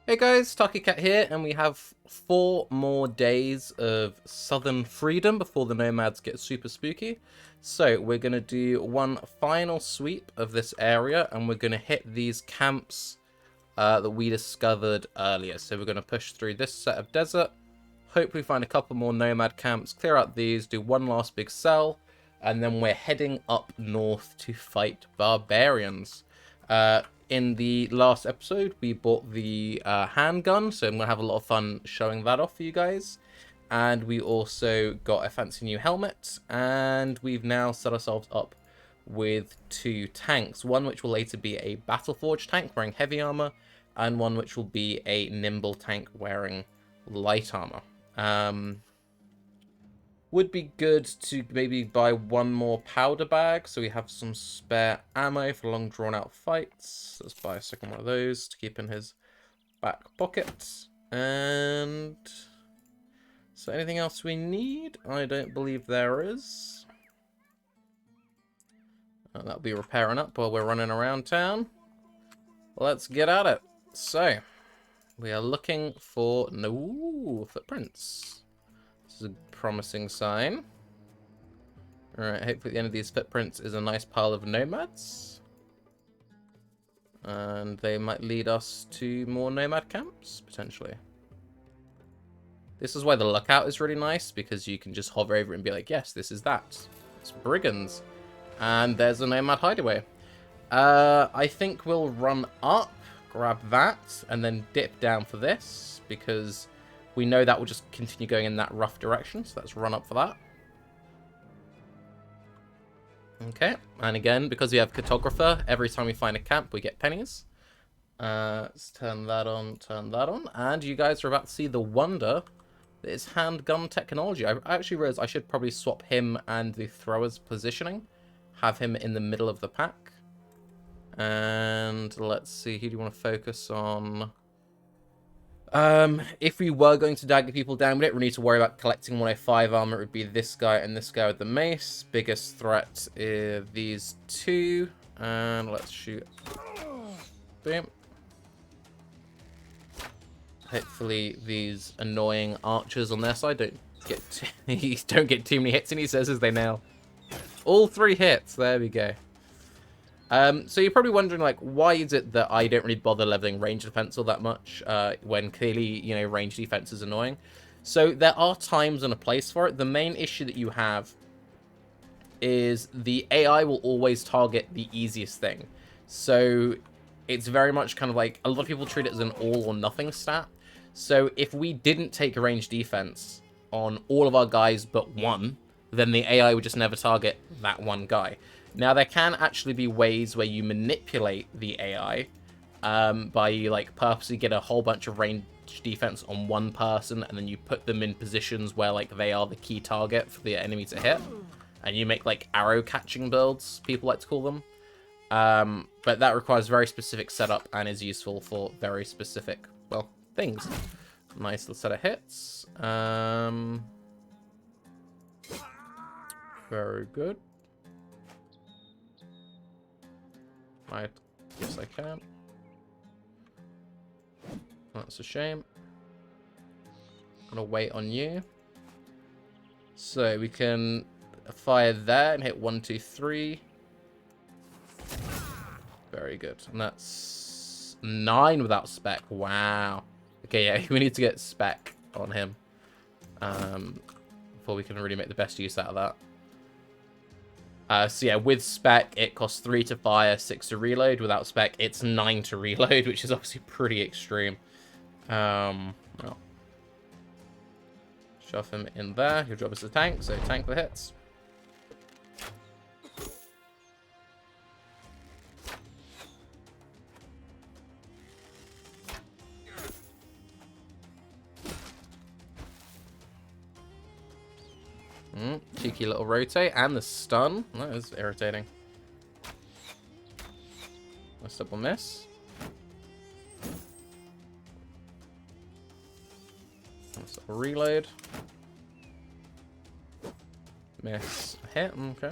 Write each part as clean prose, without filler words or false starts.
Hey guys, Tarke here, and we have 4 more days of southern freedom before the nomads get super spooky. So we're going to do one final sweep of this area, and we're going to hit these camps that we discovered earlier. So we're going to push through this set of desert, hopefully find a couple more nomad camps, clear out these, do one last big sell, and then we're heading up north to fight barbarians. In the last episode, we bought the handgun, so I'm going to have a lot of fun showing that off for you guys. And we also got a fancy new helmet, and we've now set ourselves up with 2 tanks. One which will later be a Battleforge tank wearing heavy armor, and one which will be a nimble tank wearing light armor. Would be good to maybe buy one more powder bag so we have some spare ammo for long drawn out fights. Let's buy a second one of those to keep in his back pocket. And so anything else we need? I don't believe there is. That'll be repairing up while we're running around town. Let's get at it. So we are looking for no footprints. This is a promising sign. Alright, hopefully at the end of these footprints is a nice pile of nomads. And they might lead us to more nomad camps, potentially. This is why the lookout is really nice, because you can just hover over it and be like, yes, this is that. It's brigands. And there's a nomad hideaway. I think we'll run up, grab that, and then dip down for this, because we know that will just continue going in that rough direction, so let's run up for that. Okay, and again, because we have cartographer, every time we find a camp, we get pennies. Let's turn that on, and you guys are about to see the wonder that is handgun technology. I actually realized I should probably swap him and the thrower's positioning, have him in the middle of the pack. And let's see, who do you want to focus on? If we were going to dagger people down, we don't really need to worry about collecting 105 armor. It would be this guy and this guy with the mace. Biggest threat is these 2. And let's shoot. Boom. Hopefully these annoying archers on their side don't get too many hits in, he says, as they nail all 3 hits. There we go. So you're probably wondering, like, why is it that I don't really bother leveling range defense all that much, when clearly, you know, range defense is annoying? So there are times and a place for it. The main issue that you have is the AI will always target the easiest thing. So it's very much kind of like, a lot of people treat it as an all or nothing stat. So if we didn't take range defense on all of our guys but one, then the AI would just never target that one guy. Now, there can actually be ways where you manipulate the AI by you, like, purposely get a whole bunch of range defense on one person, and then you put them in positions where, like, they are the key target for the enemy to hit. And you make, like, arrow-catching builds, people like to call them. But that requires very specific setup and is useful for very specific, well, things. Nice little set of hits. Very good. I guess I can. That's a shame. Gonna wait on you. So we can fire there and hit 1, 2, 3. Very good. And that's 9 without spec. Wow. Okay, yeah, we need to get spec on him before we can really make the best use out of that. So yeah, with spec, it costs 3 to fire, 6 to reload. Without spec, it's 9 to reload, which is obviously pretty extreme. Well, shove him in there. He'll drop us a tank, so tank the hits. Cheeky little rotate, and the stun. That is irritating. Nice double miss. Nice little reload. Miss. Hit, okay.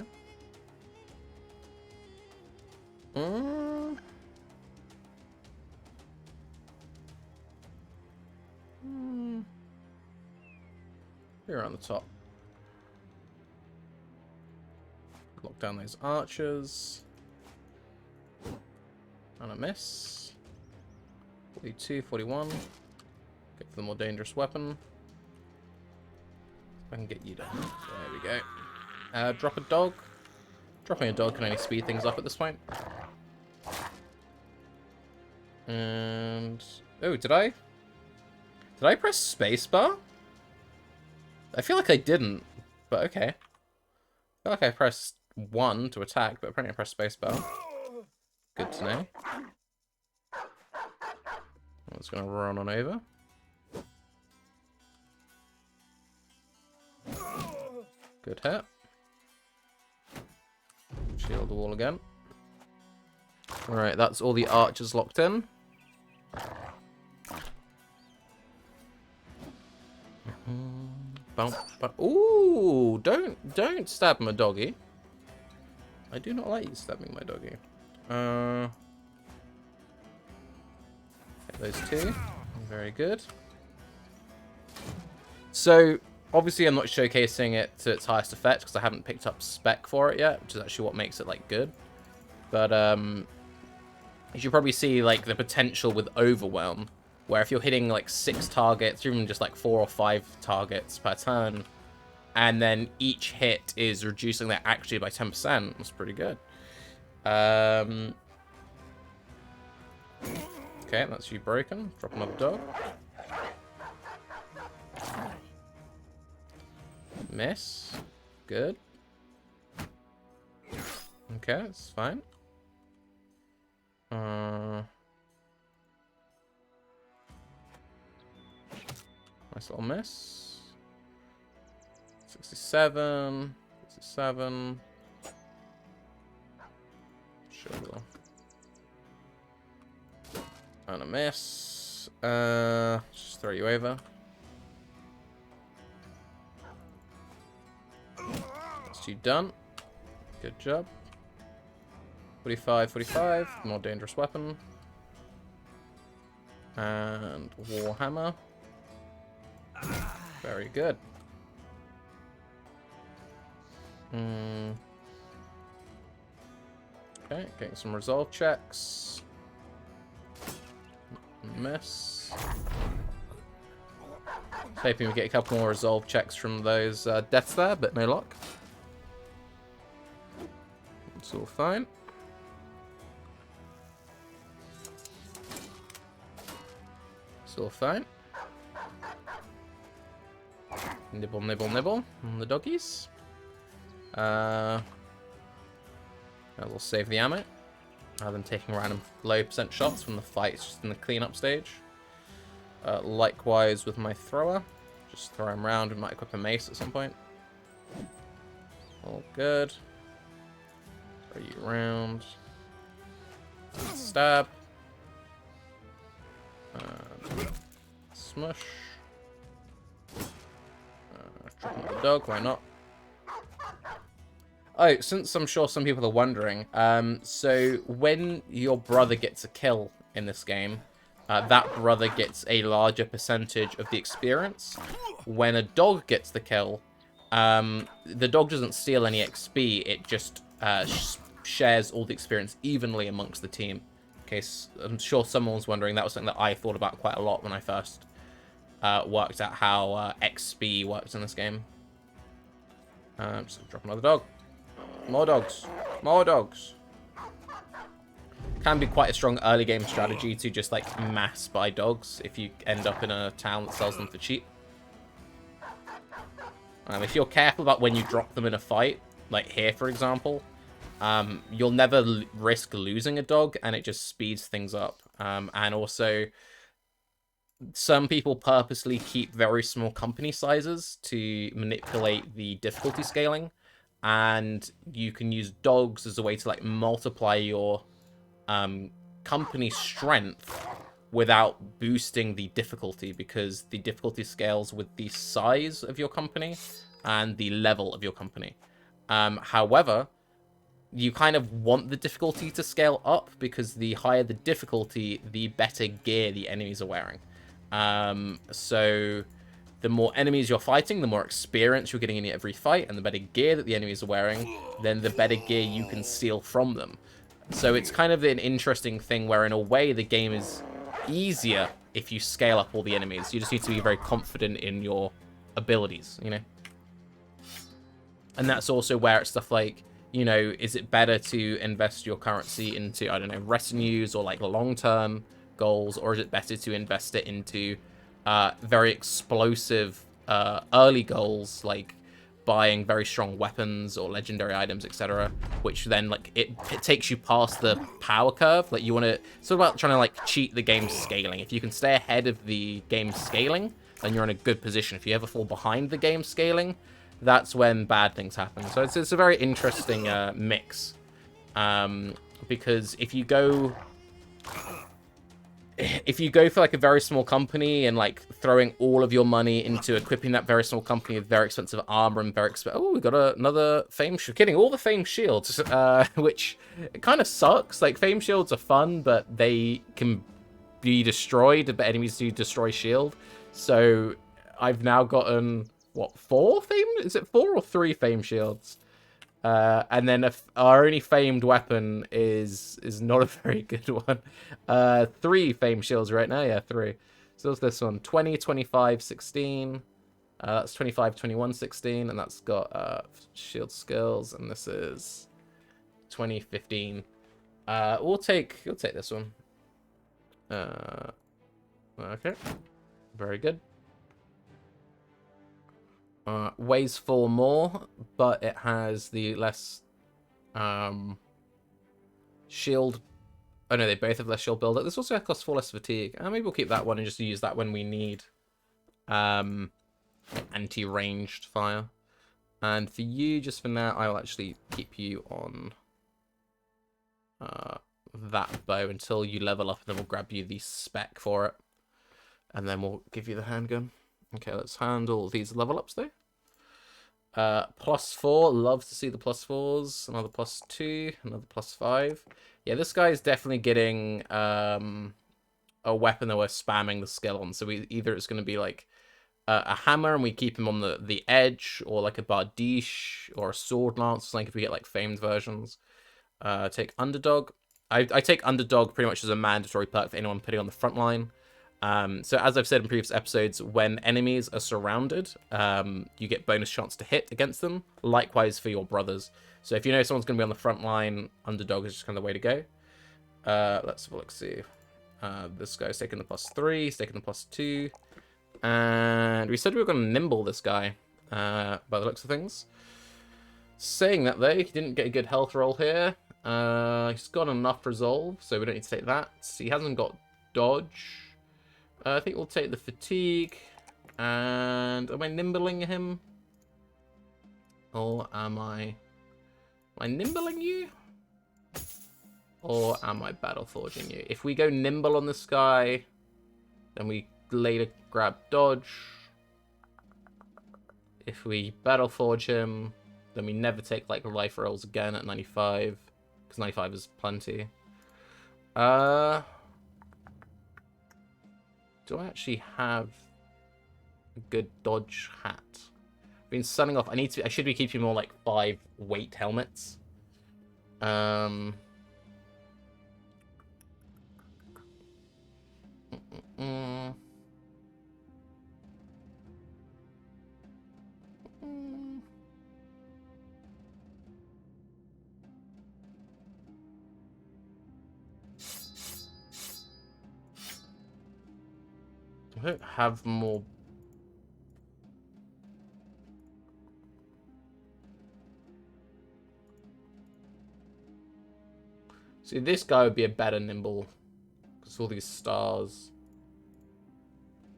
Here on the top. Lock down those archers. And a miss. 42, 41. Go for the more dangerous weapon. I can get you down. There we go. Drop a dog. Dropping a dog can only speed things up at this point. And... oh, did I press spacebar? I feel like I didn't, but okay. I feel like I pressed 1 to attack, but apparently I pressed spacebar. Good to know. I'm just going to run on over. Good hit. Shield the wall again. Alright, that's all the archers locked in. Ooh, don't stab my doggy. I do not like you stabbing my doggy. Hit those two. Very good. So, obviously I'm not showcasing it to its highest effect because I haven't picked up spec for it yet, which is actually what makes it, like, good. But, you should probably see, like, the potential with Overwhelm, where if you're hitting, like, 6 targets, or even just, like, 4 or 5 targets per turn, and then each hit is reducing that actually by 10%, that's pretty good. Okay, that's you broken. Drop another dog. Miss. Good. Okay, that's fine. Nice little miss. 67. 67. Sure. And a miss. Just throw you over. That's you done. Good job. 45, 45. More dangerous weapon. And Warhammer. Very good. Okay, getting some resolve checks. Miss. Hoping we get a couple more resolve checks from those deaths there, but no luck. It's all fine. It's all fine. Nibble, nibble, nibble on the doggies. We'll save the ammo. Rather than taking random low percent shots from the fights just in the cleanup stage. Likewise with my thrower. Just throw him around. We might equip a mace at some point. All good. Throw you around. Stab. Smush. Drop another dog, why not? Oh, since I'm sure some people are wondering, so when your brother gets a kill in this game, that brother gets a larger percentage of the experience. When a dog gets the kill, the dog doesn't steal any XP, it just shares all the experience evenly amongst the team. In case, I'm sure someone was wondering, that was something that I thought about quite a lot when I first worked out how XP works in this game. Just gonna drop another dog. More dogs. More dogs. Can be quite a strong early game strategy to just like mass buy dogs if you end up in a town that sells them for cheap. If you're careful about when you drop them in a fight, like here for example, you'll never risk losing a dog and it just speeds things up. And also, some people purposely keep very small company sizes to manipulate the difficulty scaling. And you can use dogs as a way to like multiply your company strength without boosting the difficulty, because the difficulty scales with the size of your company and the level of your company. However, you kind of want the difficulty to scale up, because the higher the difficulty, the better gear the enemies are wearing. So the more enemies you're fighting, the more experience you're getting in every fight, and the better gear that the enemies are wearing, then the better gear you can steal from them. So it's kind of an interesting thing where, in a way, the game is easier if you scale up all the enemies. You just need to be very confident in your abilities, you know? And that's also where it's stuff like, you know, is it better to invest your currency into, I don't know, retinues or like long-term goals, or is it better to invest it into very explosive early goals like buying very strong weapons or legendary items, etc., which then like it takes you past the power curve. Like you want to, it's all about trying to like cheat the game's scaling. If you can stay ahead of the game's scaling, then you're in a good position. If you ever fall behind the game's scaling, that's when bad things happen. So it's a very interesting mix, because if you go for like a very small company and like throwing all of your money into equipping that very small company with very expensive armor and very expensive, oh, we got another fame shield, getting all the fame shields, which it kind of sucks. Like fame shields are fun, but they can be destroyed, but enemies do destroy shield. So I've now gotten what, 4 fame? Is it 4 or 3 fame shields? And then our only famed weapon is not a very good one. 3 fame shields right now. Yeah, 3. So what's this one? 20, 25, 16. That's 25, 21, 16. And that's got shield skills. And this is 20, 15. We'll take this one. Okay. Very good. Weighs 4 more, but it has the less shield. Oh no, they both have less shield buildup. This also costs 4 less fatigue. Maybe we'll keep that one and just use that when we need anti-ranged fire. And for you, just for now, I will actually keep you on that bow until you level up, and then we'll grab you the spec for it. And then we'll give you the handgun. Okay, let's handle these level ups though. +4, love to see the +4s. Another +2, another +5. Yeah, this guy is definitely getting a weapon that we're spamming the skill on. So either it's going to be like a hammer and we keep him on the edge, or like a bardiche or a sword lance, like if we get like famed versions. Take underdog. I take underdog pretty much as a mandatory perk for anyone putting on the front line. So as I've said in previous episodes, when enemies are surrounded, you get bonus chance to hit against them. Likewise for your brothers. So if you know someone's going to be on the front line, underdog is just kind of the way to go. Let's have a look, see. This guy's taking the +3, he's taking the +2. And we said we were going to nimble this guy, by the looks of things. Saying that though, he didn't get a good health roll here. He's got enough resolve, so we don't need to take that. He hasn't got dodge. I think we'll take the fatigue. And am I nimbling him? Or am I nimbling you? Or am I battle forging you? If we go nimble on this guy, then we later grab dodge. If we battle forge him, then we never take like life rolls again at 95. Because 95 is plenty. Do I actually have a good dodge hat? I've been sunning off. I should be keeping more like 5 weight helmets. I don't have more. See, this guy would be a better nimble. Because all these stars.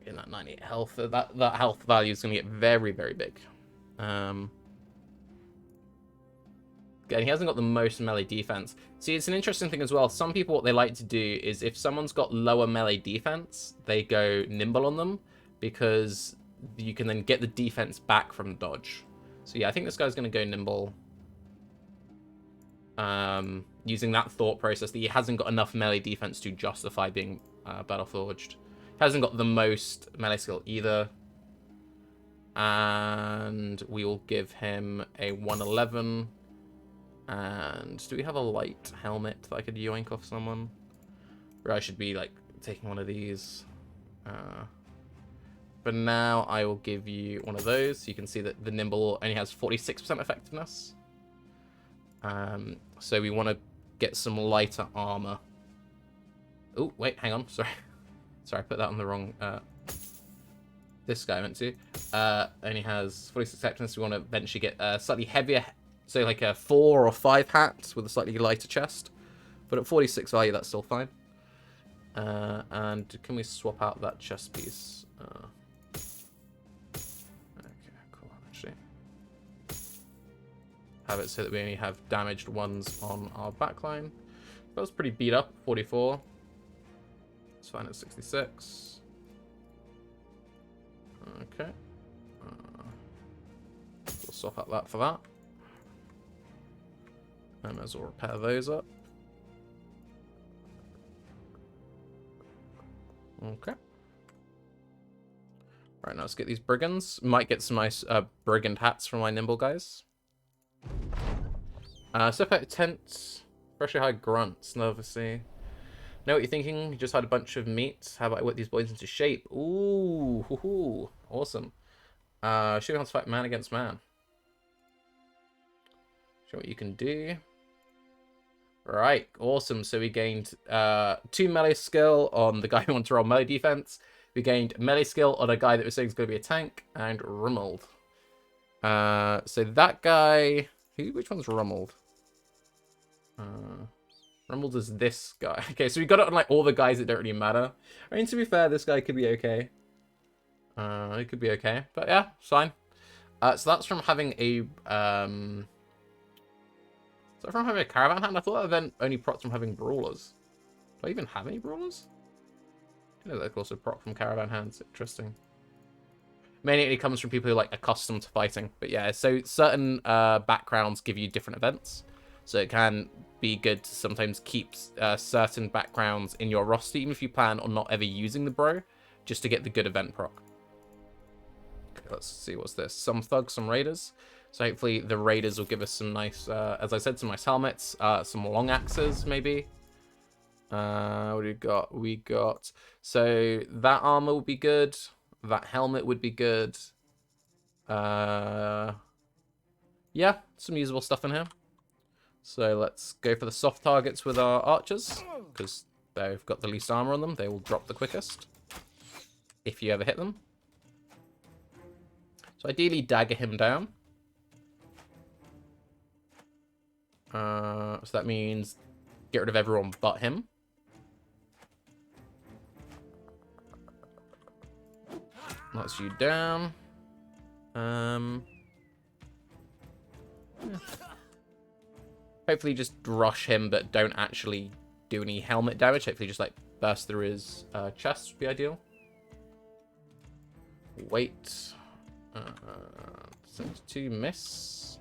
In that 98 health. That health value is going to get very, very big. Again, he hasn't got the most melee defense. See, it's an interesting thing as well. Some people, what they like to do is if someone's got lower melee defense, they go nimble on them because you can then get the defense back from dodge. So yeah, I think this guy's going to go nimble. Using that thought process that he hasn't got enough melee defense to justify being battle forged. Hasn't got the most melee skill either. And we will give him a 111. And do we have a light helmet that I could yoink off someone? Or I should be, like, taking one of these. But now I will give you one of those. So you can see that the nimble only has 46% effectiveness. So we want to get some lighter armor. Oh, wait, hang on. Sorry. Sorry, I put that on the wrong... this guy I meant to. Only has 46 effectiveness. We want to eventually get slightly heavier... So like a 4 or 5 hats with a slightly lighter chest. But at 46 value, that's still fine. And can we swap out that chest piece? Okay, cool. Actually, have it so that we only have damaged ones on our backline. That was pretty beat up. 44. It's fine at 66. Okay. We'll swap out that for that. I might as well repair those up. Okay. Right, now let's get these brigands. Might get some nice brigand hats from my nimble guys. Step out of tent. Freshly high grunts, nervously. Know what you're thinking? You just had a bunch of meat. How about I whip these boys into shape? Ooh, hoo -hoo. Awesome. Show me how to fight man against man. Show what you can do. Right, awesome. So we gained 2 melee skill on the guy who wants to roll melee defense. We gained melee skill on a guy that was saying is going to be a tank, and rumbled. So that guy, which one's rumbled? Rumbled is this guy. Okay, so we got it on like all the guys that don't really matter. I mean, to be fair, this guy could be okay. It could be okay, but yeah, it's fine. So that's from having a So from having a caravan hand, I thought that event only procs from having brawlers. Do I even have any brawlers? I know that also proc from caravan hands. Interesting. Mainly it comes from people who are like accustomed to fighting. But yeah, so certain backgrounds give you different events. So it can be good to sometimes keep certain backgrounds in your roster, even if you plan on not ever using the bro, just to get the good event proc. Okay, let's see, what's this? Some thugs, some raiders. So hopefully the raiders will give us some nice, as I said, some nice helmets, some long axes maybe. What do we got? We got, so that armor would be good. That helmet would be good. Yeah, some usable stuff in here. So let's go for the soft targets with our archers, because they've got the least armor on them. They will drop the quickest, if you ever hit them. So ideally dagger him down. So that means get rid of everyone but him. Knocks you down. Yeah. Hopefully just rush him, but don't actually do any helmet damage. Hopefully just like burst through his chest would be ideal. Wait. 72 miss.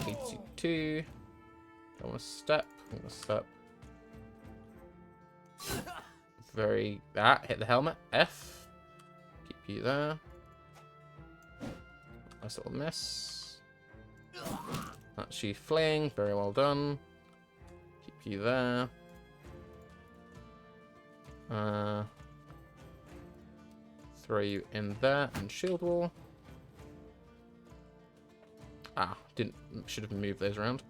82. Don't want to step. I'm going to step. Very... hit the helmet. F. Keep you there. Nice little miss. That's you fling. Very well done. Keep you there. Throw you in there and shield wall. Should have moved those around.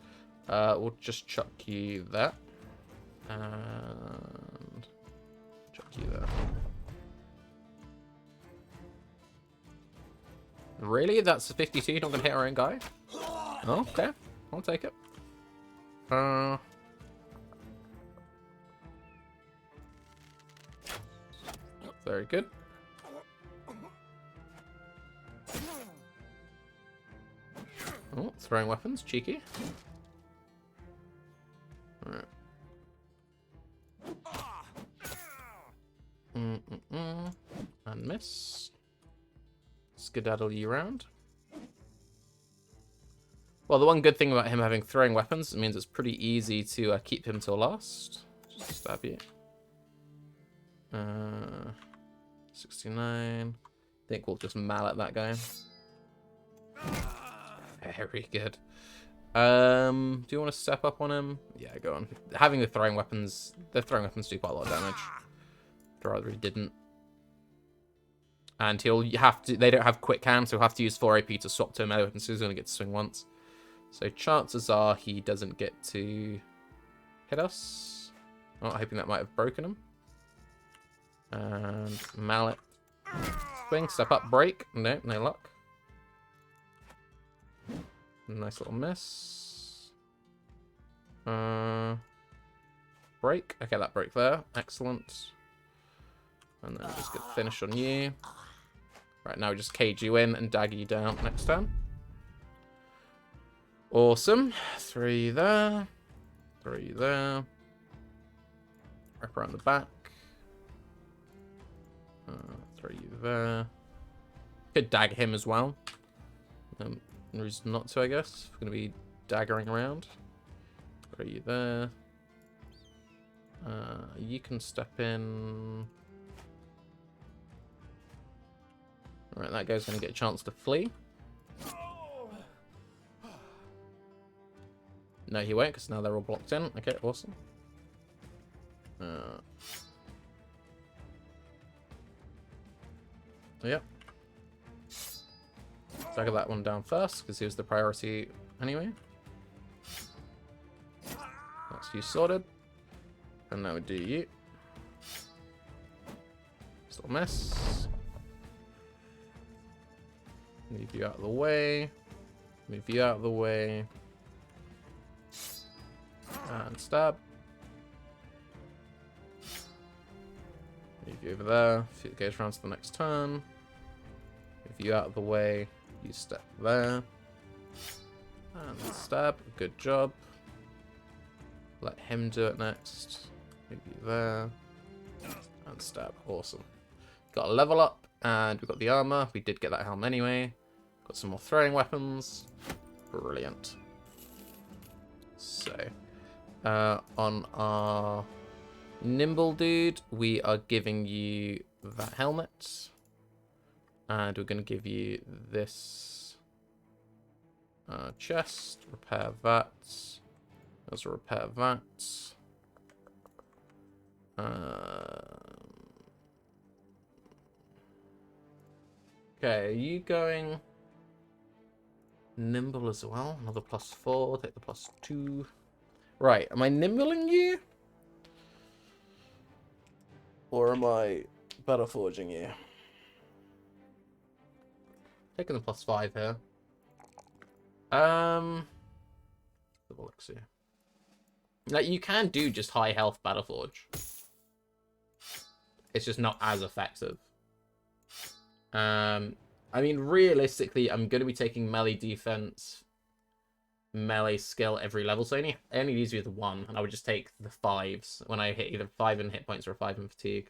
We'll just chuck you there. And chuck you there. Really? That's a 52? Not gonna hit our own guy? Oh, okay. I'll take it. Very good. Oh, throwing weapons, cheeky. Alright. And miss. Skedaddle you round. Well, the one good thing about him having throwing weapons, it means it's pretty easy to keep him till last. Just stab you. 69. think we'll just mallet that guy. Very good. Do you want to step up on him? Yeah, go on. Having the throwing weapons do quite a lot of damage. I'd rather he didn't. And they don't have quick cam, so he'll have to use 4 AP to swap to a melee weapon, so he's going to get to swing once. So chances are he doesn't get to hit us. Oh, hoping that might have broken him. And mallet. Swing, step up, break. No, no luck. Nice little miss. Break. Okay, that broke there. Excellent. And then just get finish on you. Right, now we just cage you in and dagger you down next turn. Awesome. 3 there. 3 there. Wrap around the back. 3 there. Could dagger him as well. No reason not to, I guess. We're going to be daggering around. 3 there. You can step in. Alright, that guy's going to get a chance to flee. No, he won't, because now they're all blocked in. Okay, awesome. Yep. Dagger that one down first, because he was the priority anyway. That's you sorted. And now we do you. Still miss. Move you out of the way. Move you out of the way. And stab. Move you over there. If it goes around to the next turn. Move you out of the way. You step there. And stab. Good job. Let him do it next. Move you there. And stab. Awesome. Got a level up. And we've got the armor. We did get that helm anyway. Got some more throwing weapons. Brilliant. So, on our nimble dude, we are giving you that helmet. And we're going to give you this chest. Repair that. Also repair that. Okay, are you going nimble as well? Another +4, take the +2. Right, am I nimbling you? Or am I battle forging you? Taking the +5 here. Let's see. Like, you can do just high health battle forge. It's just not as effective. I mean, realistically, I'm going to be taking melee defense, melee skill every level. So I only needs to be the 1, and I would just take the 5s when I hit either 5 in hit points or 5 in fatigue.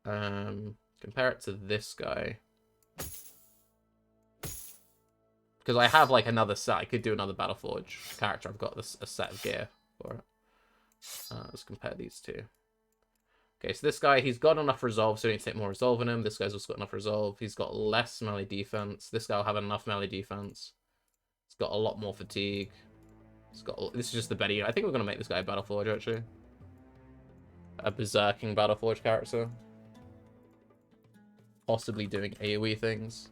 Compare it to this guy. Because I have, like, another set. I could do another Battleforge character. I've got a set of gear for it. Let's compare these two. Okay, so this guy, he's got enough resolve, so we need to take more resolve in him. This guy's also got enough resolve. He's got less melee defense. This guy will have enough melee defense. He's got a lot more fatigue. This is just the better. I think we're going to make this guy a Battleforge, actually. A berserking Battleforge character. Possibly doing AoE things.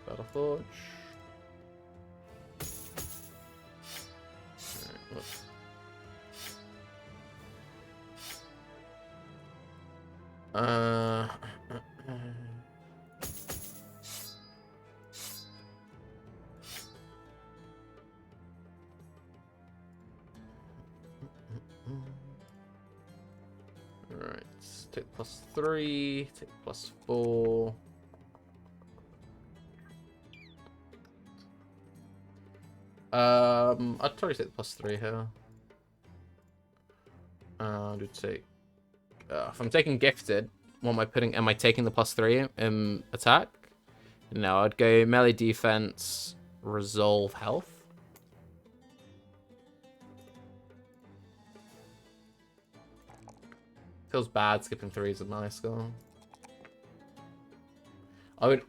Battleforge. Alright, take +3, take +4. I'd probably take the +3 here. I'd take. If I'm taking gifted, what am I putting? Am I taking the +3 in attack? No, I'd go melee defense, resolve health. Feels bad skipping 3s at my school. I would...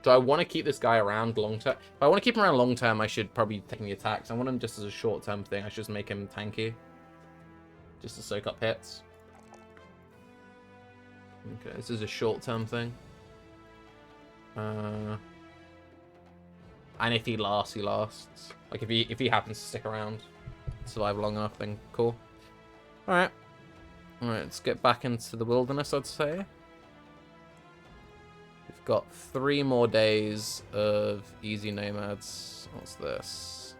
Do I want to keep this guy around long term? If I want to keep him around long term, I should probably take the attacks. I want him just as a short term thing. I should just make him tanky. Just to soak up hits. Okay, this is a short term thing. And if he lasts, he lasts. Like if he happens to stick around, survive long enough, then cool. Alright. Alright, let's get back into the wilderness, I'd say. We've got 3 more days of easy nomads. What's this?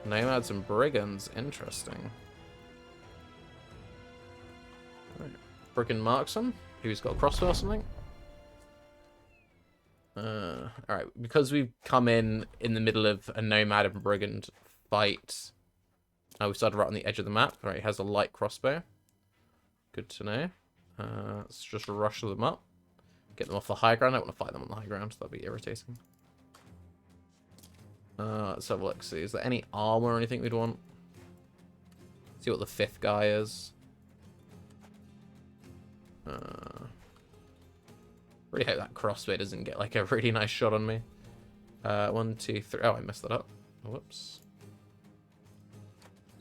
Nomads and brigands. Interesting. Right. Brigand marksman, who's got a crossbow or something. Alright, because we've come in the middle of a nomad and brigand fight. We started right on the edge of the map. Alright, he has a light crossbow. Good to know. Let's just rush them up. Get them off the high ground. I don't want to fight them on the high ground. That'd be irritating. Let's have a look. See, is there any armor or anything we'd want? See what the 5th guy is. Really hope that crossbow doesn't get like a really nice shot on me. 1, 2, 3. Oh, I messed that up. Whoops.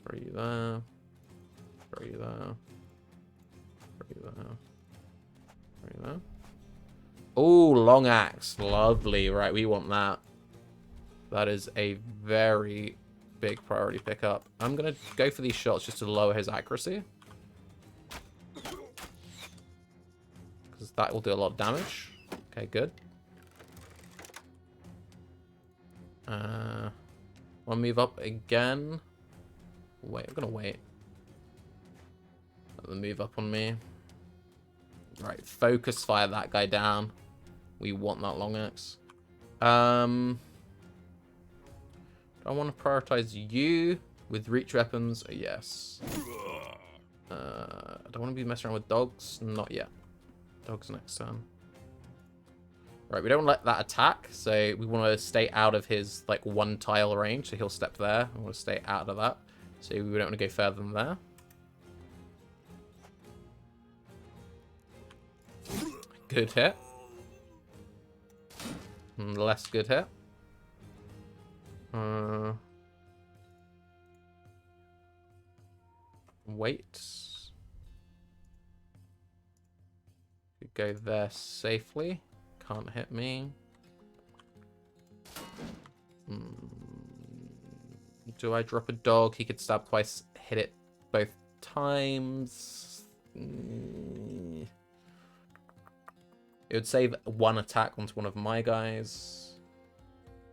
Throw you there. Throw you there. Throw you there. Throw you there. Oh, long axe. Lovely. Right, we want that. That is a very big priority pickup. I'm going to go for these shots just to lower his accuracy. Because that will do a lot of damage. Okay, good. Want to move up again? Wait, I'm going to wait. Let them move up on me. Right, focus fire that guy down. We want that long axe. I want to prioritize you with reach weapons. Yes. I don't want to be messing around with dogs. Not yet. Dogs next turn. Right, we don't let that attack, so we want to stay out of his like 1 tile range. So he'll step there. I want to stay out of that. So we don't want to go further than there. Good hit. Less good hit. Wait. Could go there safely. Can't hit me. Do I drop a dog? He could stab twice, hit it both times. It would save 1 attack onto one of my guys.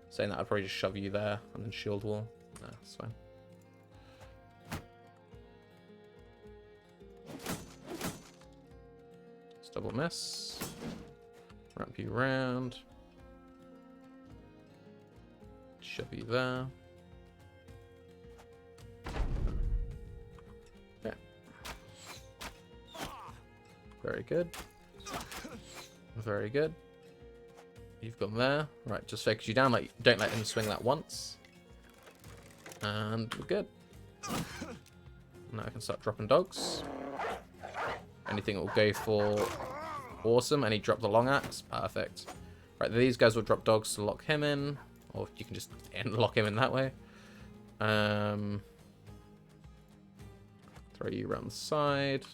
Saying that, I'd probably just shove you there and then shield wall. No, that's fine. Just double miss. Wrap you around. Shove you there. Okay. Very good. Very good. You've gone there. Right, just focus you down. Like, don't let him swing that once. And we're good. Now I can start dropping dogs. Anything will go for awesome. And he dropped the long axe. Perfect. Right, these guys will drop dogs to lock him in. Or you can just lock him in that way. Throw you around the side.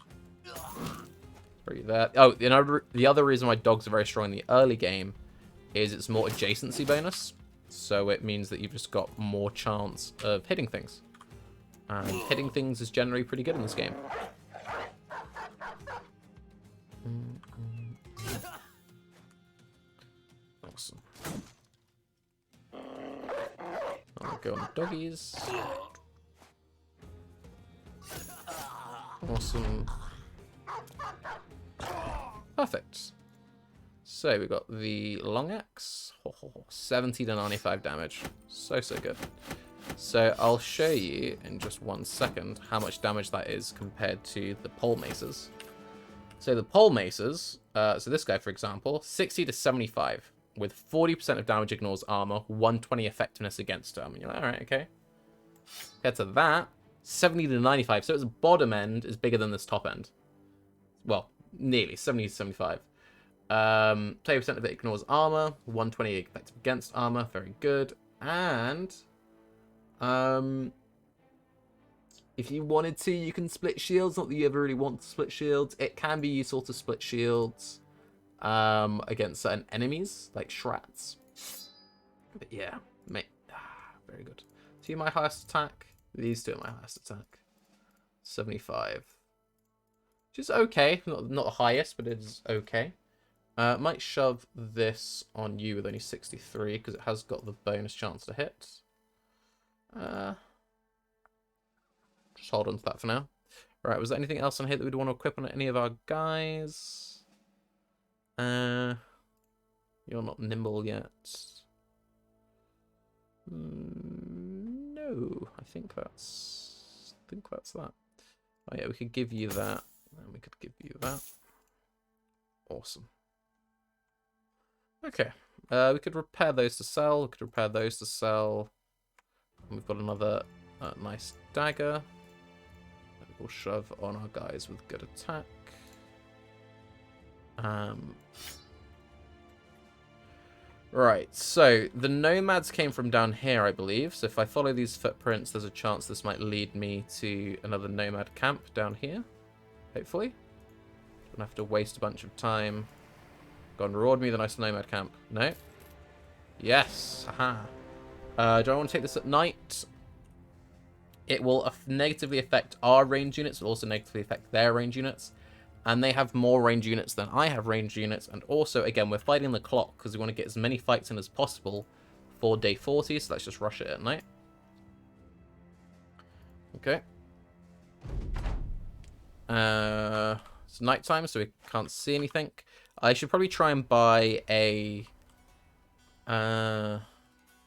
Throw you there. Oh, the other reason why dogs are very strong in the early game is it's more adjacency bonus. So it means that you've just got more chance of hitting things. And hitting things is generally pretty good in this game. Awesome. I'll go on doggies. Awesome. Perfect. So we got the long axe. 70 to 95 damage. So good. So I'll show you in just 1 second how much damage that is compared to the pole maces. So the pole maces, so this guy, for example, 60 to 75, with 40% of damage ignores armor, 120 effectiveness against armor. You're like, all right, okay. Compared to that, 70 to 95. So its bottom end is bigger than this top end. Well, nearly 70 to 75. 20% of it ignores armor, 120 effective against armor. Very good. And if you wanted to, you can split shields. Not that you ever really want to split shields. It can be useful to split shields against certain enemies, like shrats. But yeah, mate, very good. 2 my highest attack. These 2 are my highest attack. 75. Which is okay. Not the highest, but it is okay. Might shove this on you with only 63, because it has got the bonus chance to hit. Just hold on to that for now. Right, was there anything else on here that we'd want to equip on any of our guys? You're not nimble yet. No, I think that's that. Oh yeah, we could give you that, and we could give you that. Awesome. Okay, we could repair those to sell. We could repair those to sell. And we've got another nice dagger. We'll shove on our guys with good attack. Right, so the nomads came from down here, I believe. So if I follow these footprints, there's a chance this might lead me to another nomad camp down here. Hopefully. Don't have to waste a bunch of time. Go and reward me the nice nomad camp. No? Yes. Aha. Do I want to take this at night? It will negatively affect our range units. It will also negatively affect their range units. And they have more range units than I have range units. And also, again, we're fighting the clock because we want to get as many fights in as possible for day 40. So let's just rush it at night. Okay. It's nighttime, so we can't see anything. I should probably try and buy a...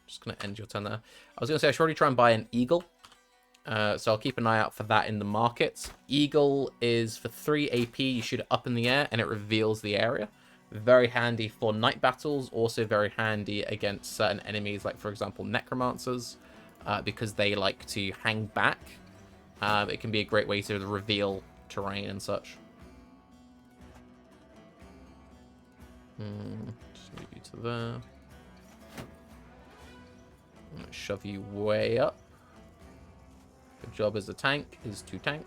just going to end your turn there. I was going to say I should probably try and buy an eagle. So I'll keep an eye out for that in the market. Eagle is for 3 AP. You shoot it up in the air and it reveals the area. Very handy for night battles. Also very handy against certain enemies, like for example necromancers, because they like to hang back. It can be a great way to reveal terrain and such. Just move you to there. I'm gonna shove you way up. Good job as a tank is to tank.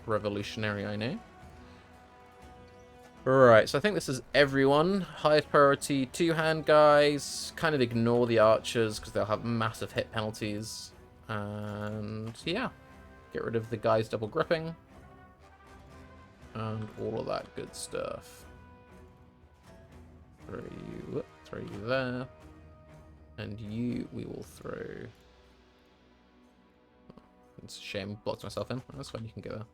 Revolutionary, I know. Right, so I think this is everyone. Highest priority, 2-hand guys. Kind of ignore the archers because they'll have massive hit penalties. And yeah, get rid of the guys double gripping. And all of that good stuff. Throw you there. And you, we will throw... It's a shame, blocked myself in. That's fine, you can go there.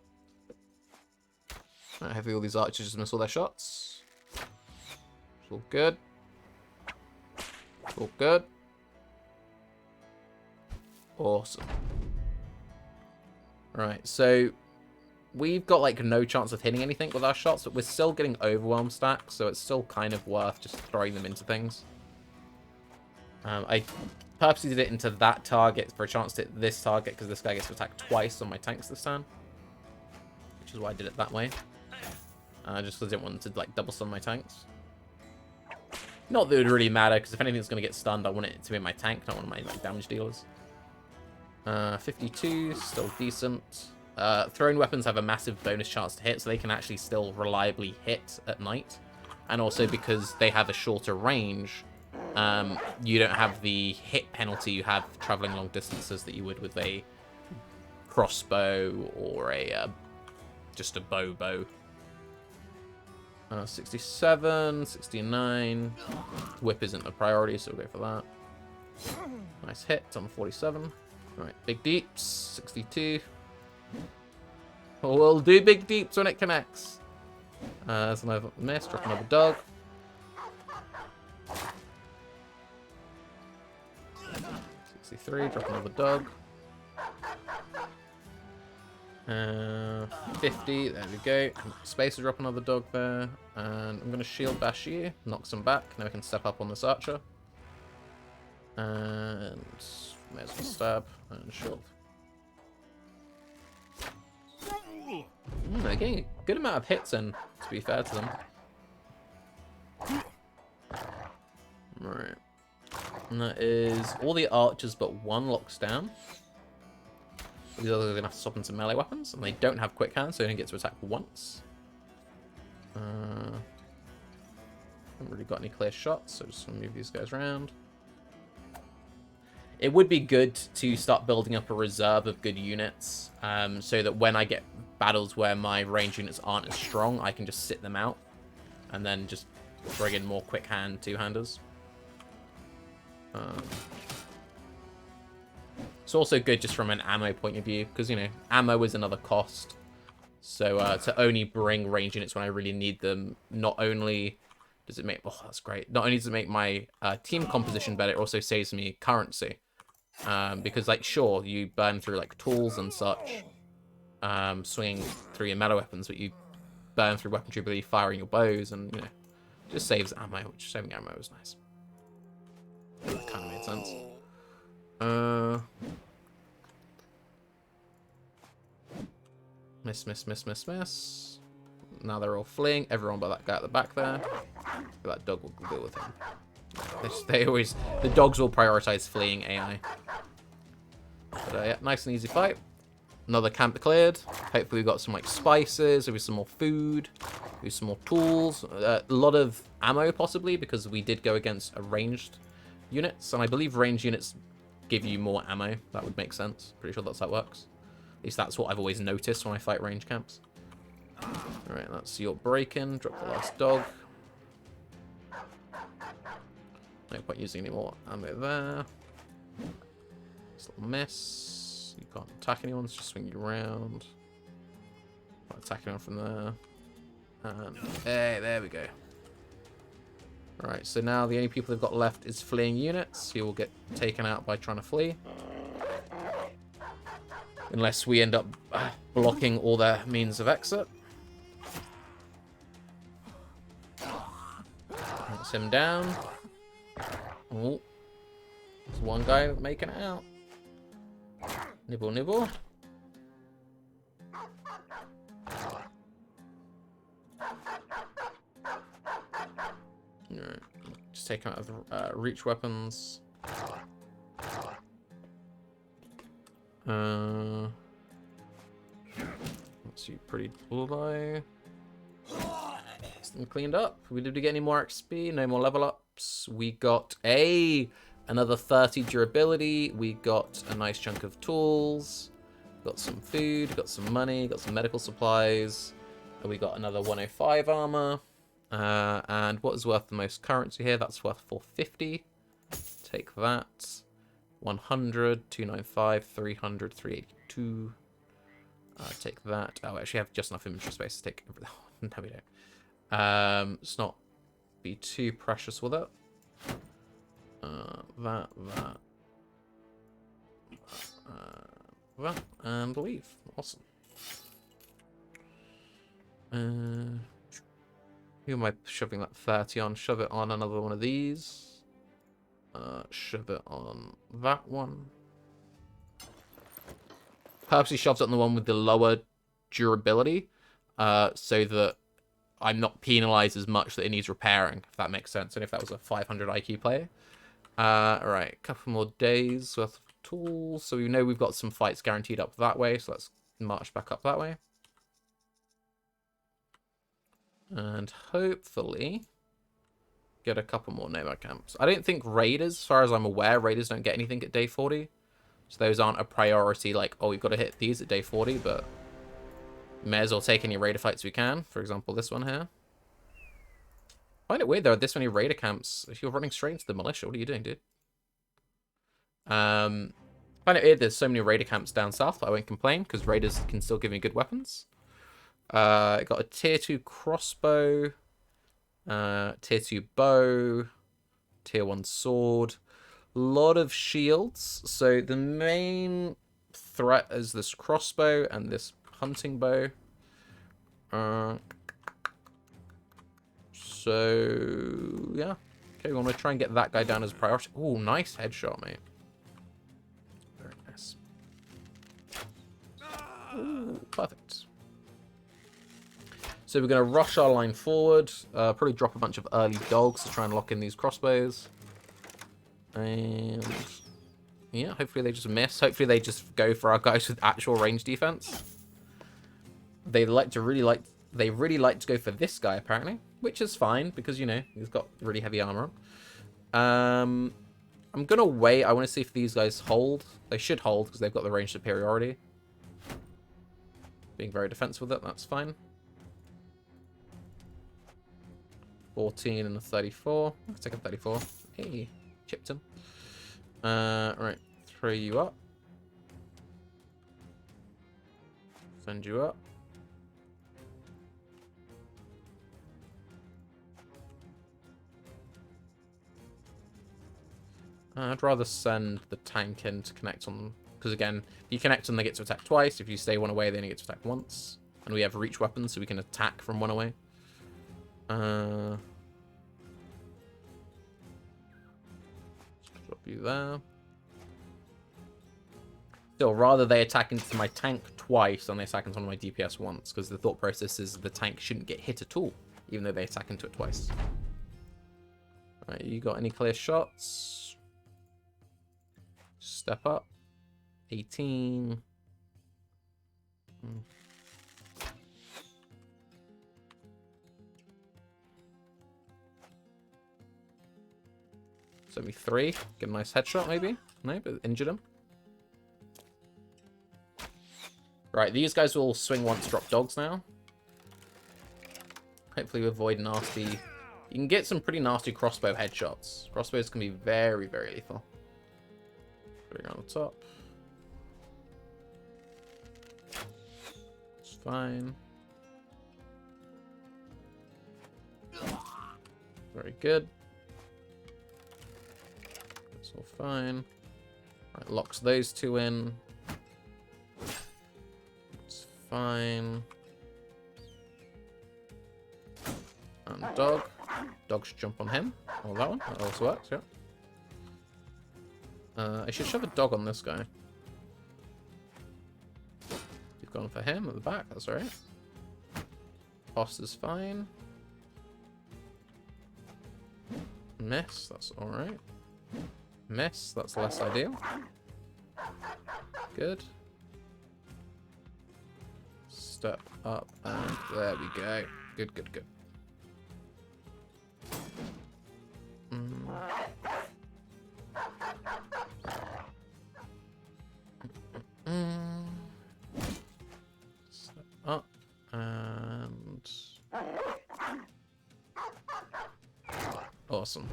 Right, hopefully all these archers just miss all their shots. It's all good. It's all good. Awesome. Right, so we've got like no chance of hitting anything with our shots, but we're still getting overwhelm stacks, so it's still kind of worth just throwing them into things. I purposely did it into that target for a chance to hit this target because this guy gets to attack twice on my tanks this turn, which is why I did it that way. Just because I didn't want to like double stun my tanks. Not that it would really matter, because if anything's going to get stunned, I want it to be my tank, not one of my like damage dealers. 52, still decent. Thrown weapons have a massive bonus chance to hit, so they can actually still reliably hit at night. And also because they have a shorter range, you don't have the hit penalty you have traveling long distances that you would with a crossbow or a just a bow. 67, 69. Whip isn't a priority, so we'll go for that. Nice hit on 47. Alright, big deeps, 62. We'll do big deeps when it connects. There's another miss, drop another dog. 63, drop another dog. 50, there we go. Space to drop another dog there. And I'm going to shield bash you, knocks him back. Now we can step up on this archer. And may as well stab and shield. They're getting a good amount of hits in, to be fair to them. Right. And that is all the archers but one locks down. These others are going to have to swap into melee weapons, and they don't have quick hands, so they only get to attack once. Haven't really got any clear shots, so just going to move these guys around. It would be good to start building up a reserve of good units, so that when I get battles where my range units aren't as strong, I can just sit them out, and then just bring in more quick hand two-handers. It's also good just from an ammo point of view, because, you know, ammo is another cost. So to only bring range units when I really need them, not only does it make... Oh, that's great. Not only does it make my team composition better, it also saves me currency. Because, like, sure, you burn through, like, tools and such, swinging through your melee weapons, but you burn through weaponry ability firing your bows, and, you know, just saves ammo, which saving ammo is nice. That kind of made sense. Miss. Now they're all fleeing. Everyone but that guy at the back there. That dog will deal with him. They always... The dogs will prioritize fleeing AI. But yeah, nice and easy fight. Another camp cleared. Hopefully we've got some like spices, maybe some more food, maybe some more tools. A lot of ammo possibly, because we did go against a ranged units, and I believe ranged units give you more ammo. That would make sense. Pretty sure that's how it works. At least that's what I've always noticed when I fight range camps. Alright, that's your break-in. Drop the last dog. No point using any more ammo there. This little miss. You can't attack anyone, so just swing you around. Can't attack anyone from there. And hey, there we go. Alright, so now the only people they've got left is fleeing units. You will get taken out by trying to flee. Unless we end up blocking all their means of exit. That's him down. Oh. There's one guy making it out. Nibble, nibble. Alright, just take him out of reach weapons. Let's see, pretty low. Them cleaned up. We did we get any more XP? No more level ups. We got another 30 durability. We got a nice chunk of tools. Got some food. Got some money. Got some medical supplies. And we got another 105 armor. And what is worth the most currency here? That's worth 450. Take that. 100, 295, 300, 382. Take that. Oh, I actually have just enough inventory space to take everything. No, we don't. Let's not be too precious with it. That, and leave. Awesome. Who am I shoving that 30 on? Shove it on another one of these. Shove it on that one. Purposely shoved it on the one with the lower durability, so that I'm not penalized as much that it needs repairing, if that makes sense, and if that was a 500 IQ player. Alright, a couple more days worth of tools, so we know we've got some fights guaranteed up that way, so let's march back up that way. And hopefully get a couple more nomad camps. I don't think raiders, as far as I'm aware, raiders don't get anything at day 40. So those aren't a priority, like, oh, we've got to hit these at day 40, but may as well take any raider fights we can. For example, this one here. I find it weird there are this many raider camps. If you're running straight into the militia, what are you doing, dude? I find it weird there's so many raider camps down south, but I won't complain, because raiders can still give me good weapons. I got a tier 2 crossbow, tier 2 bow, tier 1 sword. lot of shields. So the main threat is this crossbow and this hunting bow. So, yeah. Okay, we want to try and get that guy down as a priority. Oh, nice headshot, mate. Very nice. Ooh, perfect. So we're going to rush our line forward. Probably drop a bunch of early dogs to try and lock in these crossbows. And yeah, hopefully they just miss. Hopefully they just go for our guys with actual range defense. They really like to go for this guy apparently, which is fine because you know he's got really heavy armor on. I'm gonna wait. I want to see if these guys hold. They should hold because they've got the range superiority. Being very defensive with it, that's fine. 14 and a 34. Let's take a 34. Hey, chipped him. Right, throw you up. Send you up. I'd rather send the tank in to connect on them. Because again, if you connect them, they get to attack twice. If you stay one away, they only get to attack once. And we have reach weapons, so we can attack from one away. Drop you there. Still, rather they attack into my tank twice than they attack into one of my DPS once. Because the thought process is the tank shouldn't get hit at all, even though they attack into it twice. Alright, you got any clear shots? Step up. 18. 73. Get a nice headshot, maybe? No, but injured him. Right, these guys will swing once, drop dogs now. Hopefully we avoid nasty... You can get some pretty nasty crossbow headshots. Crossbows can be very, very lethal. Bring on the top. It's fine. Very good. That's all fine. Right, locks those two in. It's fine. And dog. Dog should jump on him. Oh, that one. That also works, yeah. I should shove a dog on this guy. You've gone for him at the back, that's alright. Boss is fine. Miss, that's alright. Miss, that's less ideal. Good. Step up, and there we go. Good, good, good. Step up, and... Awesome.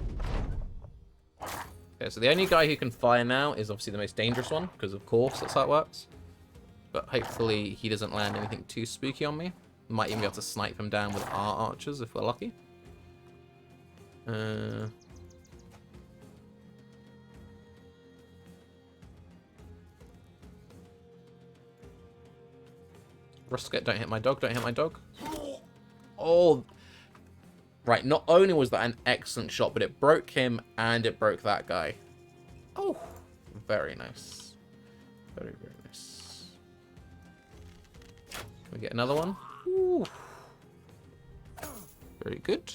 Okay, so the only guy who can fire now is obviously the most dangerous one, because of course that's how it works. But hopefully he doesn't land anything too spooky on me. Might even be able to snipe him down with our archers if we're lucky. Rusket, don't hit my dog, don't hit my dog. Oh, right, not only was that an excellent shot, but it broke him and it broke that guy. Oh, very nice. Very, very nice. Can we get another one? Ooh. Very good.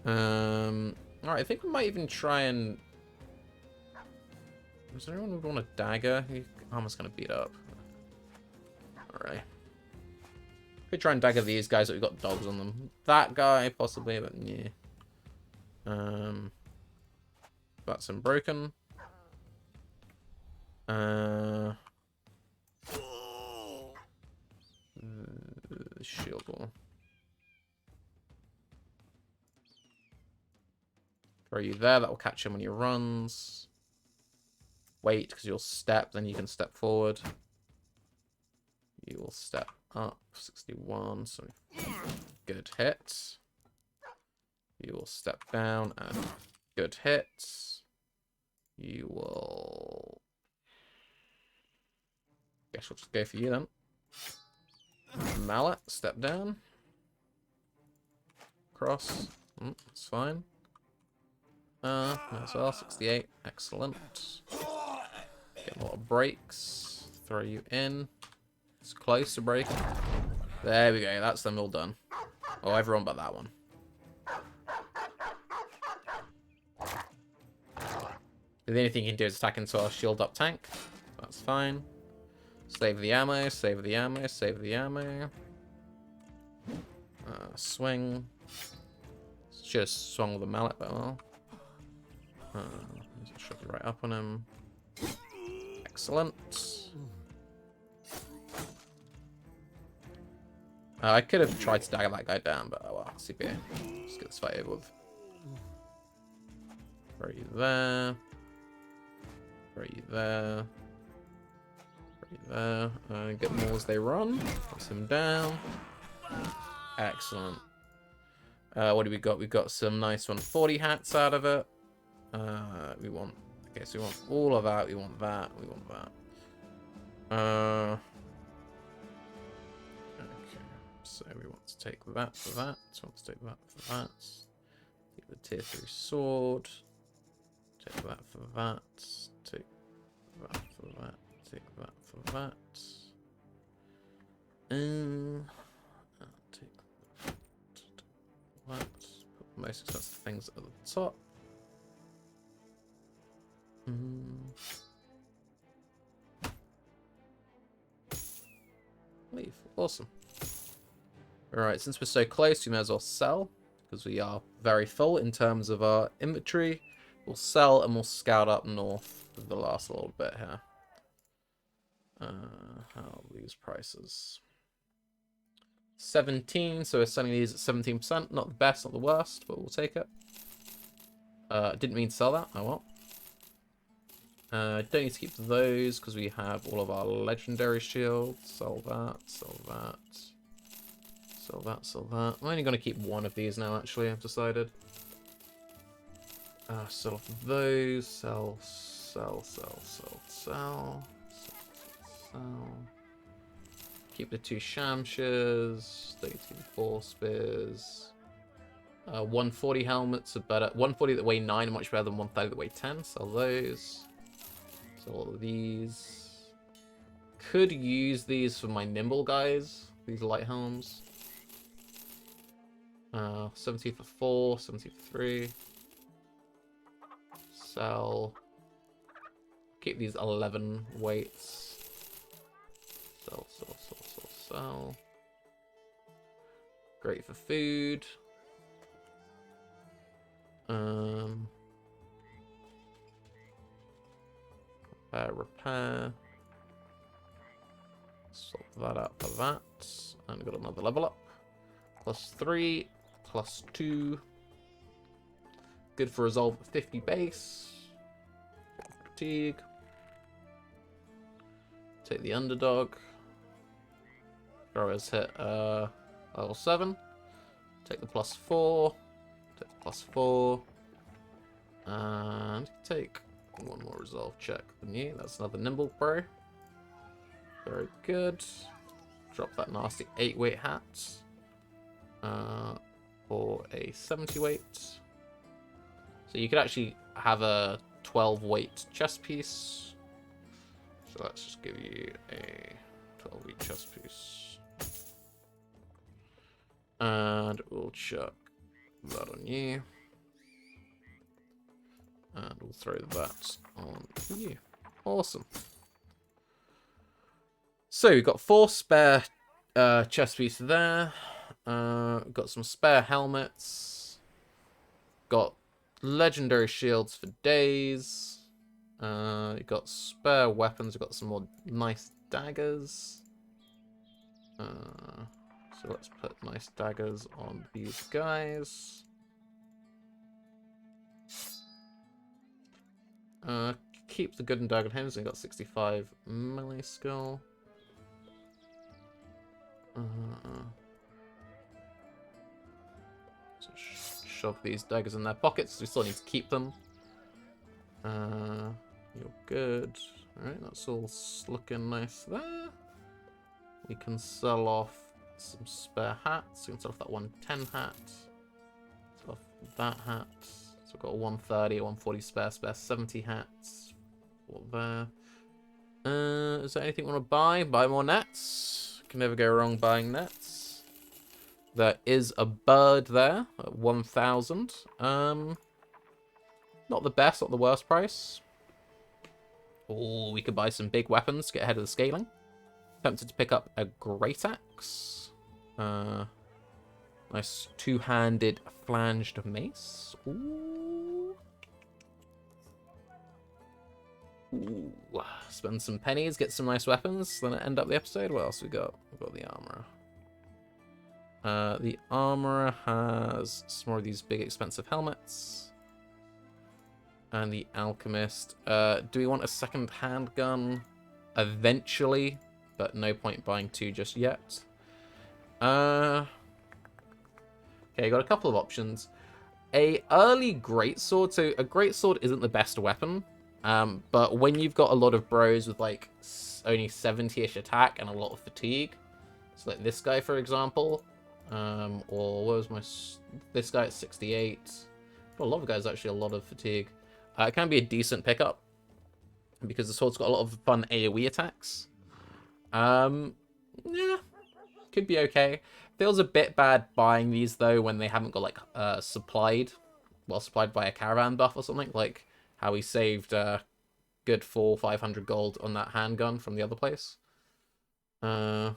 Alright, I think we might even try and... Is there anyone who would want a dagger? Your armor's gonna beat up. Alright. We try and dagger these guys, but we've got dogs on them. That guy, possibly, but yeah. That's unbroken. Shield wall. Throw you there, that will catch him when he runs. Wait, because you'll step, then you can step forward. You will step up, 61, so good hit. You will step down and Good hits. You will... Guess we'll just go for you then. Mallet, step down. Cross. That's fine. As well, 68. Excellent. Get a lot of breaks. Throw you in. It's close to break. There we go. That's them all done. Oh, everyone but that one. The only thing you can do is attack into our shield up tank. That's fine. Save the ammo, save the ammo, save the ammo. Swing. Should have swung with the mallet, but well. Shove it right up on him. Excellent. I could have tried to dagger that guy down, but oh well. CPA. Just get this fight over with. Where are you there? Where are you there? Where are you there? Get more as they run. Puts him down. Excellent. What do we got? We've got some nice 140 hats out of it. We want... Okay, so we want all of that. We want that. We want that. Okay. So we want to take that for that. We want to take that for that. Take the tier 3 sword. Take that for that. Take that for that. Take that for that. Take that. Put the most expensive things at the top. Leave. Awesome. Alright, since we're so close, we may as well sell, because we are very full in terms of our inventory. We'll sell and we'll scout up north for the last little bit here. How are these prices? 17, so we're selling these at 17%. Not the best, not the worst, but we'll take it. Didn't mean to sell that. Oh well. Don't need to keep those because we have all of our legendary shields. Sell that, sell that. Sell that, sell that. I'm only going to keep one of these now, actually, I've decided. Sell off those. Sell, sell, sell, sell, sell. Sell. Keep the 2 shamshers. 34 spears. 140 helmets are better. 140 that weigh 9 are much better than 130 that weigh 10. Sell those. Sell all of these. Could use these for my nimble guys. These light helms. 70 for 4. 70 for 3. Sell. Keep these 11 weights. Sell, sell, sell, sell, sell. Great for food. Repair. Swap that out for that. And got another level up. +3, +2. Good for resolve 50 base. Fatigue. Take the underdog. Throwers hit level 7. Take the +4. Take the +4. And take one more resolve check than you. That's another nimble bro. Very good. Drop that nasty 8 weight hat. For a 70 weight. So you could actually have a 12 weight chest piece. So let's just give you a 12 weight chest piece. And we'll chuck that on you. And we'll throw that on you. Awesome. So we've got 4 spare chest pieces there. Got some spare helmets. Got legendary shields for days. You've got spare weapons. We've got some more nice daggers. So let's put nice daggers on these guys. Keep the good and dagger hands. We've got 65 melee skill. So shove these daggers in their pockets. We still need to keep them. You're good. Alright, that's all looking nice there. We can sell off some spare hats. We can sell off that 110 hat. Sell off that hat. So we've got a 130, 140 spare 70 hats. What there? Is there anything we want to buy? Buy more nets. Can never go wrong buying nets. There is a bird there at 1,000. Not the best, not the worst price. Oh, we could buy some big weapons to get ahead of the scaling. Tempted to pick up a great axe. Nice two-handed flanged mace. Ooh. Ooh. Spend some pennies, get some nice weapons, then end up the episode. What else we got? We've got the armorer. The armorer has some more of these big expensive helmets. And the alchemist. Do we want a second handgun? Eventually, but no point buying two just yet. Okay, got a couple of options. A early greatsword. So a greatsword isn't the best weapon. But when you've got a lot of bros with like only 70-ish attack and a lot of fatigue, so like this guy for example, or what was my this guy at 68. Got a lot of guys actually a lot of fatigue. It can be a decent pickup because the sword's got a lot of fun AoE attacks. Yeah, could be okay. Feels a bit bad buying these though when they haven't got like supplied by a caravan buff or something, like how we saved good 400-500 gold on that handgun from the other place. But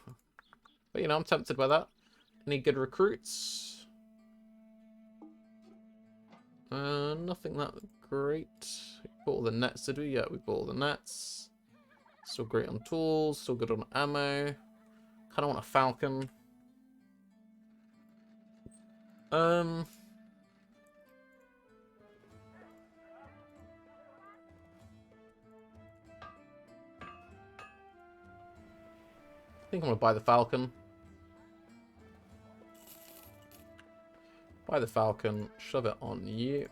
you know, I'm tempted by that. Any good recruits? Nothing that great. We bought all the nets, did we? Yeah, we bought all the nets. Still great on tools, still good on ammo. Kind of want a falcon. I think I'm gonna buy the falcon. Buy the falcon, shove it on you.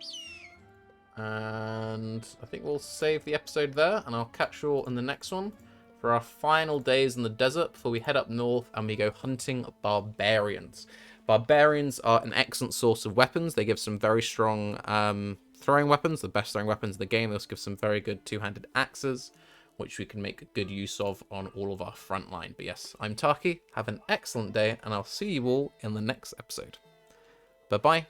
And I think we'll save the episode there, and I'll catch you all in the next one for our final days in the desert before we head up north and we go hunting barbarians. Barbarians are an excellent source of weapons. They give some very strong throwing weapons, the best throwing weapons in the game. They also give some very good two-handed axes, which we can make good use of on all of our front line. But yes, I'm Tarke. Have an excellent day, and I'll see you all in the next episode. Bye-bye.